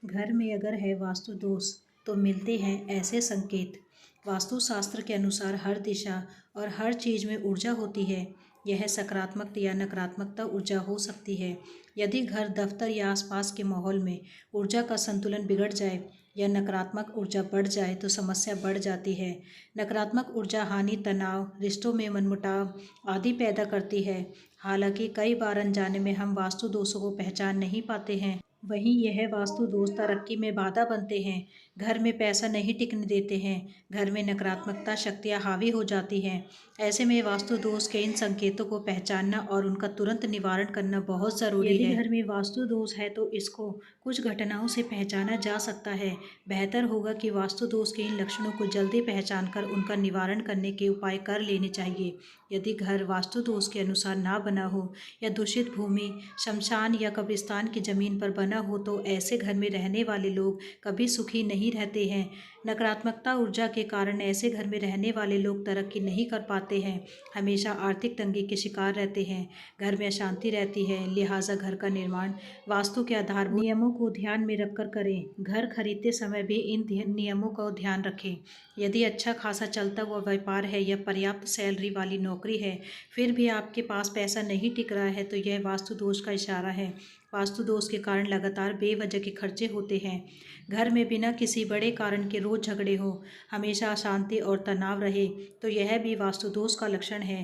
घर में अगर है वास्तु दोष तो मिलते हैं ऐसे संकेत। वास्तुशास्त्र के अनुसार हर दिशा और हर चीज़ में ऊर्जा होती है। यह सकारात्मक या नकारात्मकता ऊर्जा हो सकती है। यदि घर, दफ्तर या आसपास के माहौल में ऊर्जा का संतुलन बिगड़ जाए या नकारात्मक ऊर्जा बढ़ जाए तो समस्या बढ़ जाती है। नकारात्मक ऊर्जा हानि, तनाव, रिश्तों में मनमुटाव आदि पैदा करती है। हालांकि कई बार अनजाने में हम वास्तु दोषों को पहचान नहीं पाते हैं। वहीं यह वास्तु दोष तरक्की में बाधा बनते हैं, घर में पैसा नहीं टिकने देते हैं, घर में नकारात्मकता शक्तियाँ हावी हो जाती हैं। ऐसे में वास्तु दोष के इन संकेतों को पहचानना और उनका तुरंत निवारण करना बहुत ज़रूरी है। यदि घर में वास्तु दोष है तो इसको कुछ घटनाओं से पहचाना जा सकता है। बेहतर होगा कि वास्तु दोष के इन लक्षणों को जल्दी पहचान कर उनका निवारण करने के उपाय कर लेने चाहिए। यदि घर वास्तु दोष के अनुसार ना बना हो या दूषित भूमि, शमशान या कब्रिस्तान की ज़मीन पर बना हो तो ऐसे घर में रहने वाले लोग कभी सुखी नहीं रहते हैं। नकारात्मकता ऊर्जा के कारण ऐसे घर में रहने वाले लोग तरक्की नहीं कर पाते हैं, हमेशा आर्थिक तंगी के शिकार रहते हैं, घर में अशांति रहती है। लिहाजा घर का निर्माण वास्तु के आधारभूत नियमों को ध्यान में रखकर करें। घर खरीदते समय भी इन नियमों का ध्यान रखें। यदि अच्छा खासा चलता हुआ व्यापार है या पर्याप्त सैलरी वाली नौकरी है, फिर भी आपके पास पैसा नहीं टिक रहा है तो यह वास्तु दोष का इशारा है। वास्तु दोष के कारण लगातार बेवजह के खर्चे होते हैं, घर में बिना किसी बड़े कारण के रोज झगड़े हो, हमेशा अशांति और तनाव रहे तो यह भी वास्तु दोष का लक्षण है।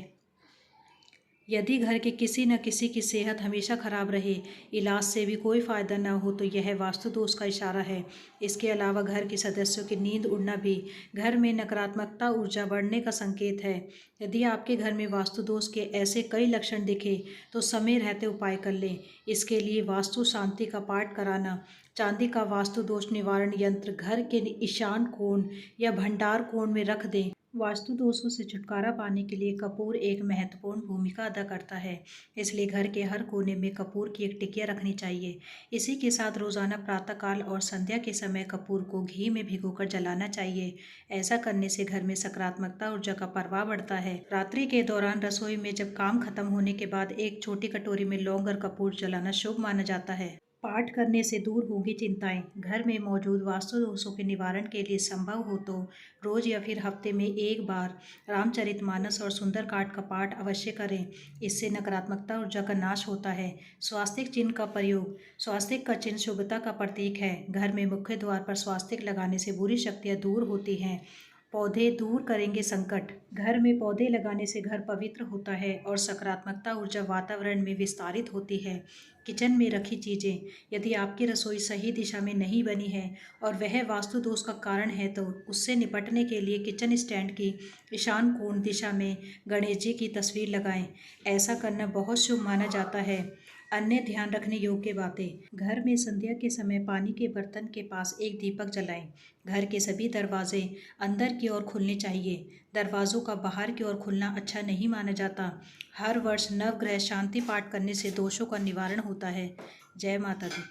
यदि घर के किसी न किसी की सेहत हमेशा खराब रहे, इलाज से भी कोई फ़ायदा न हो तो यह वास्तु दोष का इशारा है। इसके अलावा घर के सदस्यों की नींद उड़ना भी घर में नकारात्मकता ऊर्जा बढ़ने का संकेत है। यदि आपके घर में वास्तु दोष के ऐसे कई लक्षण दिखे तो समय रहते उपाय कर लें। इसके लिए वास्तु शांति का पाठ कराना, चांदी का वास्तु दोष निवारण यंत्र घर के ईशान कोण या भंडार कोण में रख दें। वास्तु दोषों से छुटकारा पाने के लिए कपूर एक महत्वपूर्ण भूमिका अदा करता है, इसलिए घर के हर कोने में कपूर की एक टिकिया रखनी चाहिए। इसी के साथ रोजाना प्रातःकाल और संध्या के समय कपूर को घी में भिगोकर जलाना चाहिए। ऐसा करने से घर में सकारात्मकता ऊर्जा का प्रभाव बढ़ता है। रात्रि के दौरान रसोई में जब काम खत्म होने के बाद एक छोटी कटोरी में लौंग और कपूर जलाना शुभ माना जाता है। पाठ करने से दूर होगी चिंताएं। घर में मौजूद वास्तु दोषों के निवारण के लिए संभव हो तो रोज या फिर हफ्ते में एक बार रामचरितमानस और सुंदरकांड का पाठ अवश्य करें। इससे नकारात्मकता ऊर्जा का नाश होता है। स्वास्तिक चिन्ह का प्रयोग। स्वास्तिक का चिन्ह शुभता का प्रतीक है। घर में मुख्य द्वार पर स्वास्तिक लगाने से बुरी शक्तियाँ दूर होती हैं। पौधे दूर करेंगे संकट। घर में पौधे लगाने से घर पवित्र होता है और सकारात्मकता ऊर्जा वातावरण में विस्तारित होती है। किचन में रखी चीज़ें। यदि आपकी रसोई सही दिशा में नहीं बनी है और वह वास्तु दोष का कारण है तो उससे निपटने के लिए किचन स्टैंड की ईशान कोण दिशा में गणेश जी की तस्वीर लगाएं। ऐसा करना बहुत शुभ माना जाता है। अन्य ध्यान रखने योग्य बातें। घर में संध्या के समय पानी के बर्तन के पास एक दीपक जलाएं। घर के सभी दरवाजे अंदर की ओर खुलने चाहिए। दरवाजों का बाहर की ओर खुलना अच्छा नहीं माना जाता। हर वर्ष नवग्रह शांति पाठ करने से दोषों का निवारण होता है। जय माता दी।